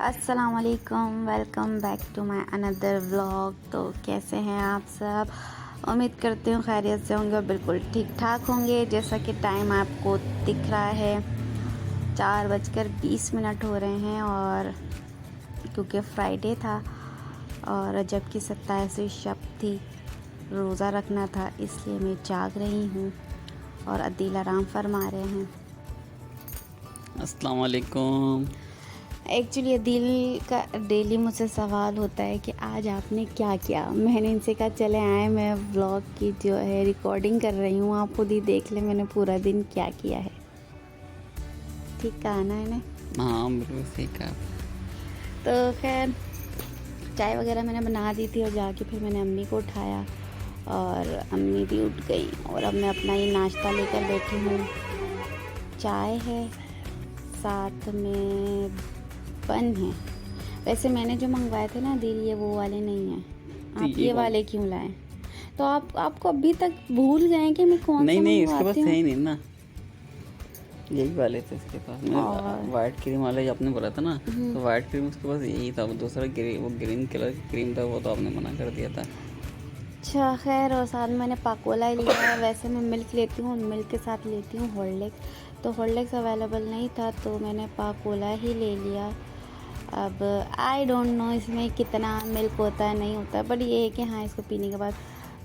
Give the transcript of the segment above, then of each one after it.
अस्सलाम वालेकुम, welcome back to my another vlog. तो कैसे हैं आप सब? उम्मीद करती हूँ खैरियत से होंगे और बिल्कुल ठीक ठाक होंगे। जैसा कि टाइम आपको दिख रहा है 4:20 हो रहे हैं, और क्योंकि फ्राइडे था और रजब की 27वीं शब थी, रोज़ा रखना था, इसलिए मैं जाग रही हूँ और अदील आराम फरमा रहे हैं। अस्सलाम वालेकुम। एक्चुअली अदील का डेली मुझसे सवाल होता है कि आज आपने क्या किया। मैंने इनसे कहा चले आए, मैं व्लॉग की जो है रिकॉर्डिंग कर रही हूँ, आप खुद ही देख लें मैंने पूरा दिन क्या किया है। ठीक कहा ना इन्हें? हाँ बिल्कुल सही कहा। तो खैर चाय वगैरह मैंने बना दी थी और जाके फिर मैंने अम्मी को उठाया और अम्मी भी उठ गई और अब मैं अपना ये नाश्ता लेकर बैठी हूँ। चाय है, साथ में बन है। वैसे मैंने जो मंगवाए थे ना दिल, ये वो वाले नहीं हैं। आप ये वाले क्यों लाए? तो आपको अभी तक भूल गए कि मैं कौन सा नहीं इसके पास मंगवाती है हूँ? ही नहीं ना, यही वाले थे इसके पास। मैं वाइट क्रीम वाले जो आपने बोला था ना, तो वाइट क्रीम उसके पास यही था। दूसरा वो ग्रीन कलर की क्रीम था, वो तो आपने मना कर दिया था। अच्छा खैर, और साथ में मैंने पाकोला ही लिया है। वैसे मैं मिल्क लेती हूँ, मिल्क के साथ लेती हूँ हॉर्लिक्स, तो हॉर्लिक्स अवेलेबल नहीं था तो मैंने पाकोला ही ले लिया। अब आई डोंट नो इसमें कितना मिल्क होता है नहीं होता है, बट ये है कि हाँ, इसको पीने के बाद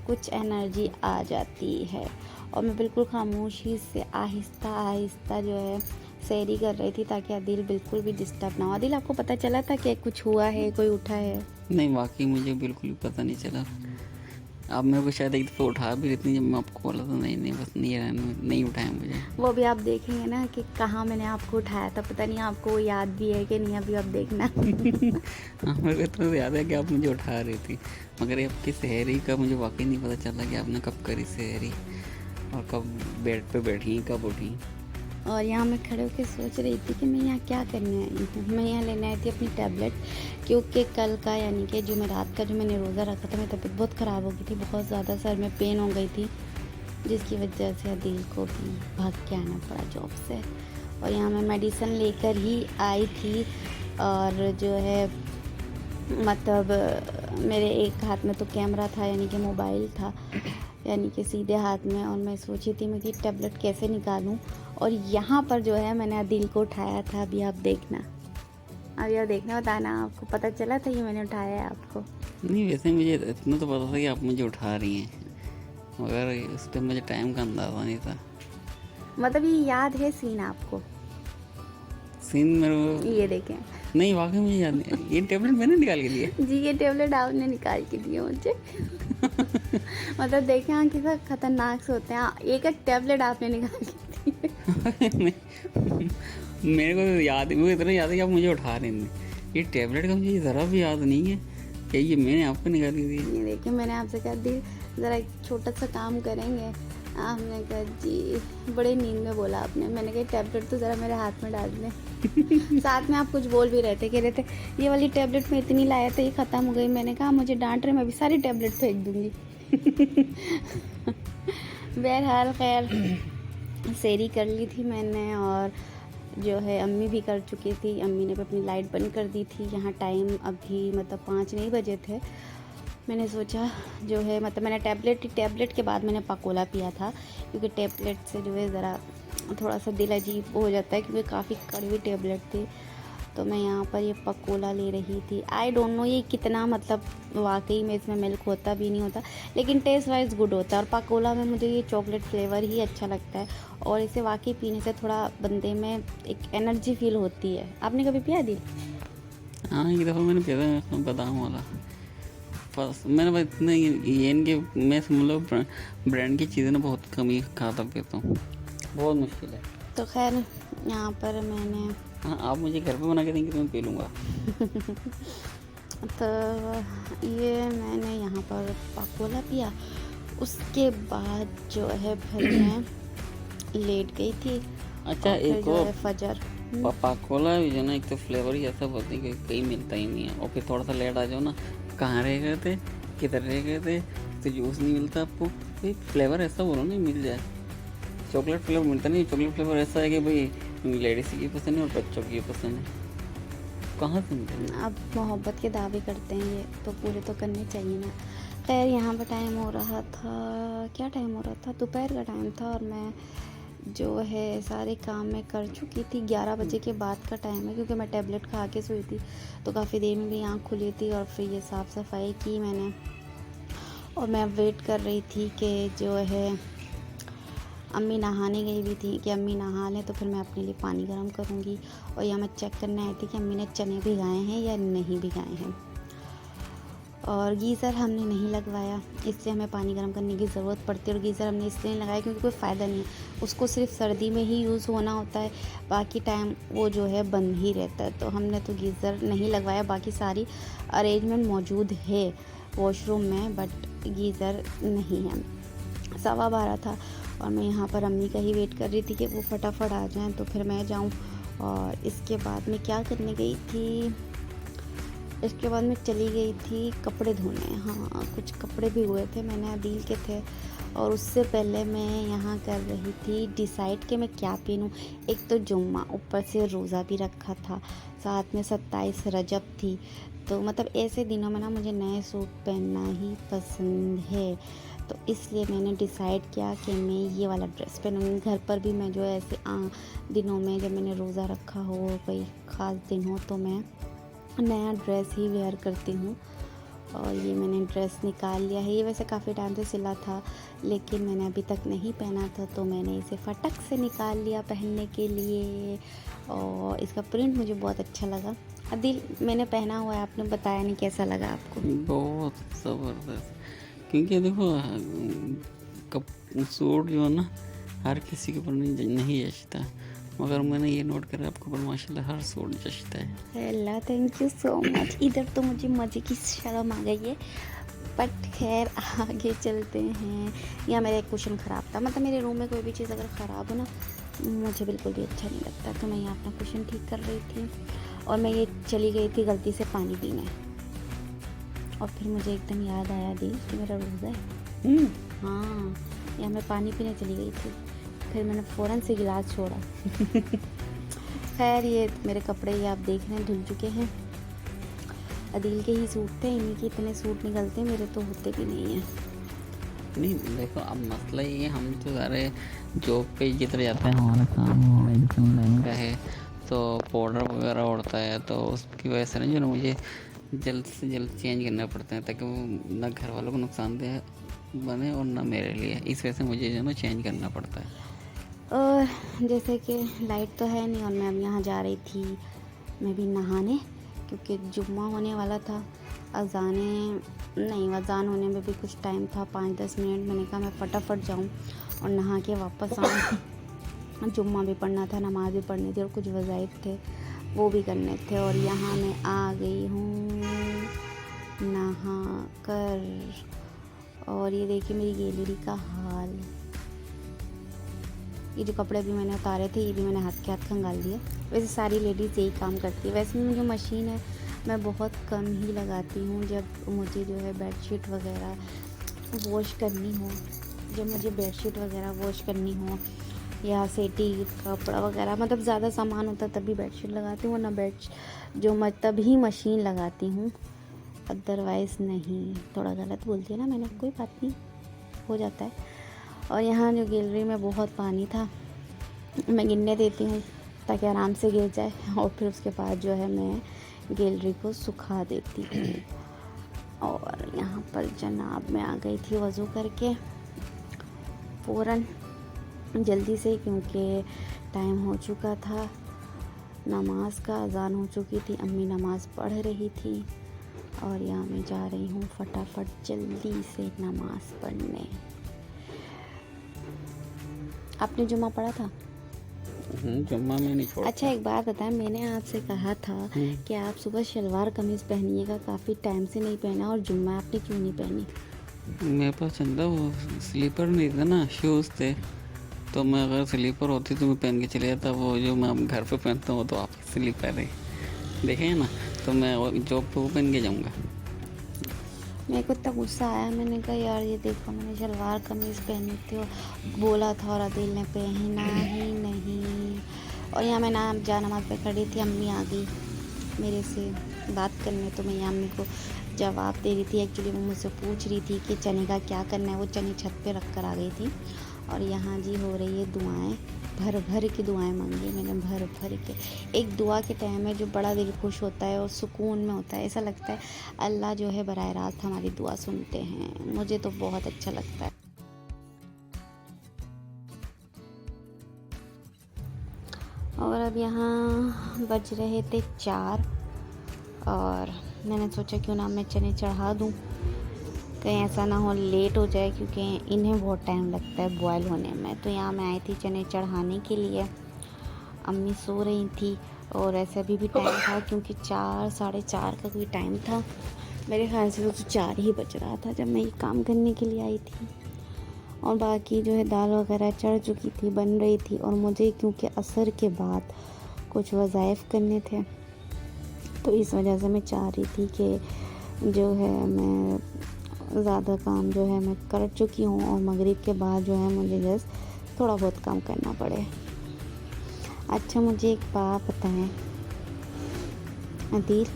कुछ एनर्जी आ जाती है। और मैं बिल्कुल खामोशी से आहिस्ता आहिस्ता जो है सैरी कर रही थी ताकि आदिल बिल्कुल भी डिस्टर्ब ना हो। आदिल, आपको पता चला था कि कुछ हुआ है, कोई उठा है? नहीं वाकई मुझे बिल्कुल भी पता नहीं चला। आप मेरे को शायद एक दफ़ा उठा भी लेती, जब मैं आपको बोला था नहीं बस नहीं उठाया मुझे। वो भी आप देखेंगे ना कि कहाँ मैंने आपको उठाया था। पता नहीं आपको वो याद भी है कि नहीं, अभी आप देखना। हाँ मेरे को तो याद है कि आप मुझे उठा रही थी, मगर ये आपकी सहरी का मुझे वाकई नहीं पता चला कि आपने कब करी सहरी और कब बेड पे बैठी, कब उठी। और यहाँ मैं खड़े होकर सोच रही थी कि मैं यहाँ क्या करने आई हूँ। मैं यहाँ लेने आई थी अपनी टैबलेट, क्योंकि कल का यानी कि जो मैं रात का जो मैंने रोज़ा रखा था, मेरी तबीयत बहुत ख़राब हो गई थी, बहुत ज़्यादा सर में पेन हो गई थी, जिसकी वजह से अदील को भी भाग के आना पड़ा जॉब से। और यहाँ मैं मेडिसिन लेकर ही आई थी, और जो है मतलब मेरे एक हाथ में तो कैमरा था यानी कि मोबाइल था, यानी कि सीधे हाथ में, और मैं सोची थी मैं कि टैबलेट कैसे निकालूं। और यहाँ पर जो है मैंने अदील को उठाया था। अभी आप देखना, बताना आपको पता चला था कि मैंने उठाया है आपको? नहीं वैसे मुझे इतना तो पता था कि आप मुझे उठा रही हैं, मगर उस टाइम मुझे टाइम का अंदाज़ा नहीं था। मतलब ये याद है सीन आपको? सीन मेरे को ये देखें। नहीं, वाकई मुझे याद नहीं। ये टैबलेट मैंने निकाल के दिया? जी, ये टैबलेट आपने निकाल के दिए मुझे। मतलब देखें हाँ, कितना खतरनाक से होते हैं। एक एक टैबलेट आपने निकाल के दिए। मेरे को तो याद, मुझे इतना याद है कि आप मुझे उठा रहे थे। ये टैबलेट का मुझे ज़रा भी याद नहीं है कि ये मैंने आपको निकाल के दी। ये देखिए, मैंने आपसे कहा दी ज़रा एक छोटा सा काम करेंगे। आपने कहा जी, बड़े नींद में बोला आपने। मैंने कहा टैबलेट तो ज़रा मेरे हाथ में डाल दें। साथ में आप कुछ बोल भी रहे थे, कह रहे थे ये वाली टैबलेट में इतनी लाया था, ये ख़त्म हो गई। मैंने कहा मुझे डांट रहे, मैं भी सारी टैबलेट फेंक दूँगी। बहरहाल खैर सैरी कर ली थी मैंने, और जो है अम्मी भी कर चुकी थी। अम्मी ने भी अपनी लाइट बंद कर दी थी। यहाँ टाइम अभी मतलब 5 नहीं बजे थे। मैंने सोचा जो है मतलब मैंने टैबलेट के बाद मैंने पाकोला पिया था, क्योंकि टैबलेट से जो है ज़रा थोड़ा सा दिल अजीब हो जाता है, क्योंकि काफ़ी कड़वी टैबलेट थी। तो मैं यहाँ पर ये पकोला ले रही थी। आई डोंट नो ये कितना मतलब वाकई में इसमें मिल्क होता भी नहीं होता, लेकिन टेस्ट वाइज गुड होता है। और पकोला में मुझे ये चॉकलेट फ्लेवर ही अच्छा लगता है, और इसे वाकई पीने से थोड़ा बंदे में एक एनर्जी फील होती है। आपने कभी पिया दी? हाँ एक दफ़ा मैंने पिया था बादाम वाला। बस मैंने बस इतना ये इनके, मैं समझ लो ब्रांड की चीज़ें ना बहुत कम ही खाता पीता हूँ, बहुत मुश्किल है। तो खैर यहाँ पर मैंने हाँ आप मुझे घर पे बना के देंगे तो मैं पी लूँगा। तो ये मैंने यहाँ पर पाकोला पिया। उसके बाद जो है फिर मैं लेट गई थी। अच्छा एक जो और है फजर पाकोला भी जो ना, एक तो फ्लेवर ही ऐसा होता है कि कहीं मिलता ही नहीं है। और फिर थोड़ा सा लेट आ जाओ ना, कहाँ रह गए थे, किधर रह गए थे, तो जूस नहीं मिलता आपको। भाई फ्लेवर ऐसा बोलो नहीं मिल जाए। चॉकलेट फ्लेवर मिलता नहीं। चॉकलेट फ्लेवर ऐसा है कि भाई लेडीज़ की पसंद है और बच्चों की पसंद है। कहाँ सुनते हैं? अब मोहब्बत के दावे करते हैं ये, तो पूरे तो करने चाहिए ना। खैर यहाँ पर टाइम हो रहा था, क्या टाइम हो रहा था, दोपहर का टाइम था, और मैं जो है सारे काम मैं कर चुकी थी। 11 बजे के बाद का टाइम है, क्योंकि मैं टैबलेट खा के सोई थी, तो काफ़ी देर में भी आँख खुली थी। और फिर ये साफ़ सफाई की मैंने, और मैं वेट कर रही थी कि जो है अम्मी नहाने गई भी थी, कि अम्मी नहा लें तो फिर मैं अपने लिए पानी गर्म करूँगी। और यहाँ मैं चेक करने आई थी कि अम्मी ने चने भिगाए हैं या नहीं भिगाए हैं। और गीज़र हमने नहीं लगवाया, इसलिए हमें पानी गर्म करने की ज़रूरत पड़ती है। और गीज़र हमने इसलिए नहीं लगाया क्योंकि कोई फ़ायदा नहीं है, उसको सिर्फ सर्दी में ही यूज़ होना होता है, बाकी टाइम वो जो है बंद ही रहता है। तो हमने तो गीज़र नहीं लगवाया। बाकी सारी अरेंजमेंट मौजूद है वॉशरूम में, बट गीज़र नहीं है। 12:15 था, और मैं यहाँ पर अम्मी का ही वेट कर रही थी कि वो फटाफट आ जाएं तो फिर मैं जाऊँ। और इसके बाद मैं क्या करने गई थी, इसके बाद मैं चली गई थी कपड़े धोने। हाँ, कुछ कपड़े भिगोए थे मैंने, अदील के थे। और उससे पहले मैं यहाँ कर रही थी डिसाइड कि मैं क्या पहनूँ। एक तो जुम्मा, ऊपर से रोज़ा भी रखा था, साथ में 27 रजब थी। तो मतलब ऐसे दिनों में ना मुझे नए सूट पहनना ही पसंद है, तो इसलिए मैंने डिसाइड किया कि मैं ये वाला ड्रेस पहनूँगी। घर पर भी मैं जो है ऐसे दिनों में, जब मैंने रोज़ा रखा हो, कोई ख़ास दिन हो, तो मैं नया ड्रेस ही वेयर करती हूँ। और ये मैंने ड्रेस निकाल लिया है। ये वैसे काफ़ी टाइम से सिला था, लेकिन मैंने अभी तक नहीं पहना था, तो मैंने इसे फटक से निकाल लिया पहनने के लिए। और इसका प्रिंट मुझे बहुत अच्छा लगा। अदिल, मैंने पहना हुआ है, आपने बताया नहीं कैसा लगा आपको? बहुत ज़बरदस्त। क्योंकि देखो कप सूट जो है ना, हर किसी के ऊपर नहीं जचता, मगर मैंने ये नोट करा आपको पर माशाल्लाह हर सूट जचता है। अल्लाह, थैंक यू सो मच। इधर तो मुझे मज़े की शर्म आ गई है, बट खैर आगे चलते हैं। यहाँ मेरा एक कुशन ख़राब था, मतलब मेरे रूम में कोई भी चीज़ अगर ख़राब हो ना, मुझे बिल्कुल भी अच्छा नहीं लगता। तो मैं यहाँ अपना कुशन ठीक कर रही थी, और मैं ये चली गई थी गलती से पानी पीने, और फिर मुझे एकदम याद आया दी कि मेरा रोज़ा है। हाँ, यहाँ मैं पानी पीने चली गई थी, फिर मैंने फ़ौरन से गिलास छोड़ा। खैर ये मेरे कपड़े ये आप देख रहे हैं धुल चुके हैं। अदील के ही सूट थे, इन्हीं के इतने सूट निकलते, मेरे तो होते भी नहीं हैं। नहीं देखो, अब मसला ये है, हम तो सारे जॉब पे जिधर जाते हैं, हमारा काम एडिशन लाइन का है, तो पाउडर वगैरह उड़ता है, तो उसकी वजह से ना जो ना मुझे जल्द से जल्द चेंज करना पड़ता है, ताकि वो ना घर वालों को नुकसानदेह बने और ना मेरे लिए। इस वजह से मुझे जो ना चेंज करना पड़ता है। और जैसे कि लाइट तो है नहीं, और मैं अब यहाँ जा रही थी मैं भी नहाने, क्योंकि जुम्मा होने वाला था। अजान होने में भी कुछ टाइम था, 5-10 मिनट। मैंने कहा मैं फटाफट जाऊँ और नहा के वापस आऊँ। जुम्मा भी पढ़ना था, नमाज़ भी पढ़नी थी, और कुछ वज़ाइफ थे वो भी करने थे। और यहाँ मैं आ गई हूँ नहा कर, और ये देखिए मेरी गैलरी का हाल। ये जो कपड़े भी मैंने उतारे थे, ये भी मैंने हाथ के हाथ खंगाल दिए। वैसे सारी लेडीज़ यही काम करती है। वैसे में जो मशीन है मैं बहुत कम ही लगाती हूँ, जब मुझे जो है बेडशीट वगैरह वॉश करनी हो, या सेटी कपड़ा वगैरह, मतलब ज़्यादा सामान होता है तभी बेडशीट लगाती हूँ, वरना तभी मशीन लगाती हूँ, अदरवाइज़ नहीं। थोड़ा गलत बोलती है ना मैंने, कोई बात नहीं, हो जाता है। और यहाँ जो गैलरी में बहुत पानी था, मैं गिरने देती हूँ ताकि आराम से गिर जाए, और फिर उसके बाद जो है मैं गैलरी को सुखा देती हूँ। और यहाँ पर जनाब मैं आ गई थी वज़ू करके फ़ौरन जल्दी से, क्योंकि टाइम हो चुका था नमाज का, अज़ान हो चुकी थी, अम्मी नमाज़ पढ़ रही थी। और यहाँ मैं जा रही हूँ फटाफट जल्दी से नमाज़ पढ़ने। आपने जुम्मा पढ़ा था? जुम्मा में नहीं छोड़ता। अच्छा एक बात बताएं, मैंने आपसे कहा था कि आप सुबह शलवार कमीज़ पहनिएगा, काफ़ी टाइम से नहीं पहना, और जुम्मा आपने क्यों नहीं पहनी? मेरे पास चंदा वो स्लीपर नहीं था ना, शूज़ थे, तो मैं अगर स्लीपर होती तो मैं पहन के चले जाता। वो जो मैं घर पे पहनता हूँ तो आपकी स्लीपर है, देखें ना, तो मैं जॉब पे वो पहन के जाऊँगा। मेरे को इतना गुस्सा आया, मैंने कहा यार ये देखो मैंने शलवार कमीज़ पहनी थी, और बोला था, और अदिल ने पहना ही नहीं। और यहाँ मैं नमाज़ पे खड़ी थी, अम्मी आ गई, मेरे से बात करने, तो मैं यहाँ अम्मी को जवाब दे रही थी। एक्चुअली वो मुझसे पूछ रही थी कि चने का क्या करना है। वो चने छत पे रख कर आ गई थी। और यहाँ जी हो रही है दुआएं, भर भर के दुआएं मांगी मैंने, भर भर के। एक दुआ के टाइम है जो बड़ा दिल खुश होता है और सुकून में होता है। ऐसा लगता है अल्लाह जो है बराह रास्त हमारी दुआ सुनते हैं। मुझे तो बहुत अच्छा लगता है। और अब यहाँ बज रहे थे 4 और मैंने सोचा क्यों ना मैं चने चढ़ा दूँ, कहीं ऐसा ना हो लेट हो जाए, क्योंकि इन्हें बहुत टाइम लगता है बॉयल होने में। तो यहाँ मैं आई थी चने चढ़ाने के लिए। अम्मी सो रही थी और ऐसे अभी भी टाइम था, क्योंकि 4 साढ़े 4 का कोई टाइम था। मेरे ख्याल से तो 4 ही बज रहा था जब मैं ये काम करने के लिए आई थी। और बाकी जो है दाल वगैरह चढ़ चुकी थी, बन रही थी। और मुझे क्योंकि असर के बाद कुछ वज़ाइफ करने थे, तो इस वजह से मैं चाह रही थी कि जो है मैं ज़्यादा काम जो है मैं कर चुकी हूँ और मगरिब के बाद जो है मुझे जस्ट थोड़ा बहुत काम करना पड़े। अच्छा, मुझे एक बात बताएं अदील,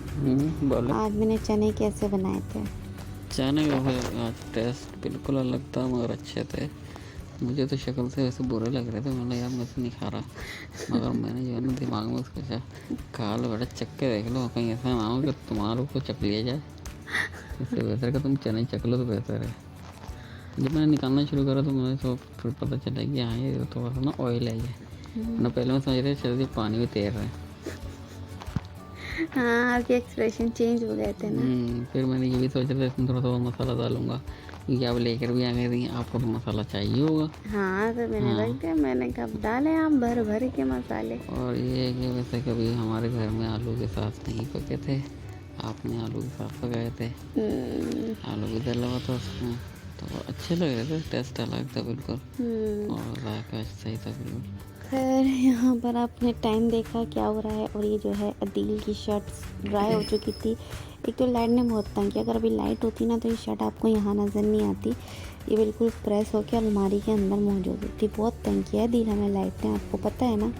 बोलो। आज मैंने चने कैसे बनाए थे? चने का आज टेस्ट बिल्कुल अलग था, मगर अच्छे थे। मुझे तो शक्ल से वैसे बुरे लग रहे थे, मतलब यार मैं तो नहीं खा रहा, मगर मैंने जो है ना दिमाग में सोचा खा लो बेटा, चख के देख लो, कहीं ऐसा ना हो कि तुम्हारे को चख लिया जाए। इससे बेहतर कि तुम चने चख लो तो बेहतर है। जब मैंने निकालना शुरू करा तो मुझे तो फिर पता चला कि हाँ ये थोड़ा सा ना ऑयल है ये, ना पहले मैं समझ रहा चल पानी में तैर रहा है। हाँ, आपके एक्सप्रेशन चेंज हो गए थे ना। फिर मैंने ये भी सोचा था इसमें थोड़ा सा मसाला डालूंगा, क्योंकि आप लेकर भी आ गए थी, आपको तो मसाला चाहिए होगा। हाँ, तो मैंने रख दिया। मैंने कब डाले आप भर भर के मसाले। और ये है कि वैसे कभी हमारे घर में आलू के साथ नहीं पके थे, आपने आलू के साथ पकाए थे। आलू भी डला हुआ था उसमें, तो अच्छे लग रहे थे, टेस्ट अलग था बिल्कुल, और जायका सही था बिल्कुल। खैर, यहाँ पर आपने टाइम देखा क्या हो रहा है। और ये जो है अदील की शर्ट ड्राई हो चुकी थी। एक तो लाइट ने बहुत तंग किया, अगर अभी लाइट होती ना तो ये शर्ट आपको यहाँ नज़र नहीं आती। ये बिल्कुल प्रेस होकर अलमारी के अंदर मौजूद थी। बहुत तंग किया है दिल हमें लाइट ने, आपको पता है ना।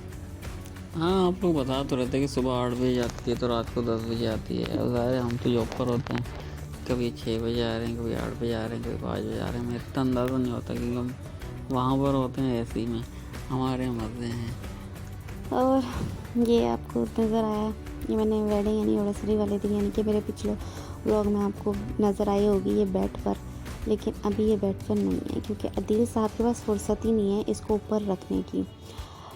हाँ, आप लोग बता तो रहते कि सुबह 8 बजे आती है तो रात को 10 बजे आती है। और ज़ाहिर है हम तो जॉब पर होते हैं, कभी 6 बजे आ रहे हैं, कभी 8 बजे आ रहे हैं, कभी 5 बजे आ रहे हैं। मेरे इतना अंदाज़ा नहीं होता, क्योंकि हम वहाँ पर होते हैं एसी में, हमारे मज़े हैं। और ये आपको नज़र आया, ये मैंने वेडिंग एनिवर्सरी वाले दिन यानी कि मेरे पिछले व्लॉग में आपको नज़र आई होगी ये बेड पर। लेकिन अभी ये बेड पर नहीं है, क्योंकि अदील साहब के पास फुर्सत ही नहीं है इसको ऊपर रखने की।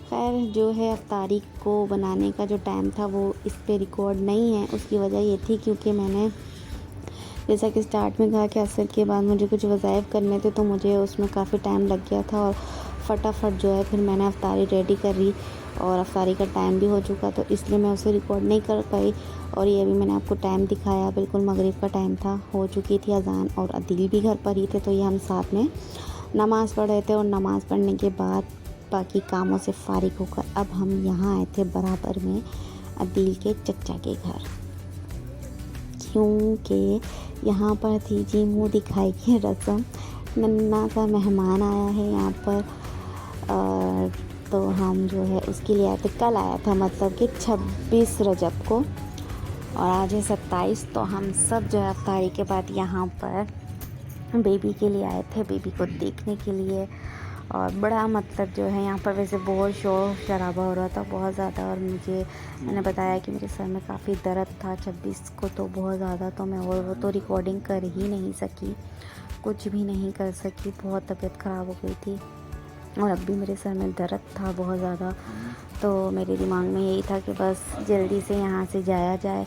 खैर, जो है अफ्तारी को बनाने का जो टाइम था वो इस पे रिकॉर्ड नहीं है। उसकी वजह ये थी क्योंकि मैंने जैसा कि स्टार्ट में कहा कि असर के बाद मुझे कुछ वज़ाइफ करने थे, तो मुझे उसमें काफ़ी टाइम लग गया था। और फटाफट जो है फिर मैंने अफ्तारी रेडी करी, और अफ्तारी का टाइम भी हो चुका, तो इसलिए मैं उसे रिकॉर्ड नहीं कर पाई। और ये भी मैंने आपको टाइम दिखाया, बिल्कुल मगरिब का टाइम था, हो चुकी थी अज़ान, और अदील भी घर पर ही थे। तो ये हम साथ में नमाज़ पढ़ रहे थे, और नमाज़ पढ़ने के बाद बाकी कामों से फारिग होकर अब हम यहाँ आए थे बराबर में अदील के चचा के घर, क्योंकि यहाँ पर थी जी मुँह दिखाई की रस्म। नन्ना सा मेहमान आया है यहाँ पर, तो हम जो है उसके लिए आए थे। कल आया था, मतलब कि 26 रजब को, और आज है 27। तो हम सब जो है अफ्तारी के बाद यहाँ पर बेबी के लिए आए थे, बेबी को देखने के लिए। और बड़ा मतलब जो है यहाँ पर वैसे बहुत शोर शराबा हो रहा था, बहुत ज़्यादा। और मैंने बताया कि मेरे सर में काफ़ी दर्द था 26 को, तो बहुत ज़्यादा, तो मैं वो तो रिकॉर्डिंग कर ही नहीं सकी, कुछ भी नहीं कर सकी, बहुत तबीयत ख़राब हो गई थी। और अब भी मेरे सर में दर्द था बहुत ज़्यादा, तो मेरे दिमाग में यही था कि बस जल्दी से यहाँ से जाया जाए।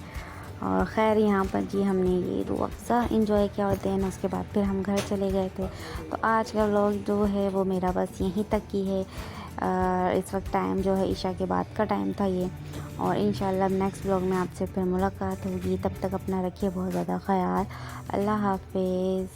और ख़ैर, यहाँ पर जी हमने ये रूह अफ़ज़ा इंजॉय किया, और देन उसके बाद फिर हम घर चले गए थे। तो आज का व्लॉग जो है वो मेरा बस यहीं तक की है। इस वक्त टाइम जो है ईशा के बाद का टाइम था ये, और इंशाल्लाह नेक्स्ट व्लॉग में आपसे फिर मुलाकात होगी। तब तक अपना रखिए बहुत ज़्यादा ख्याल। अल्लाह हाफ़िज़।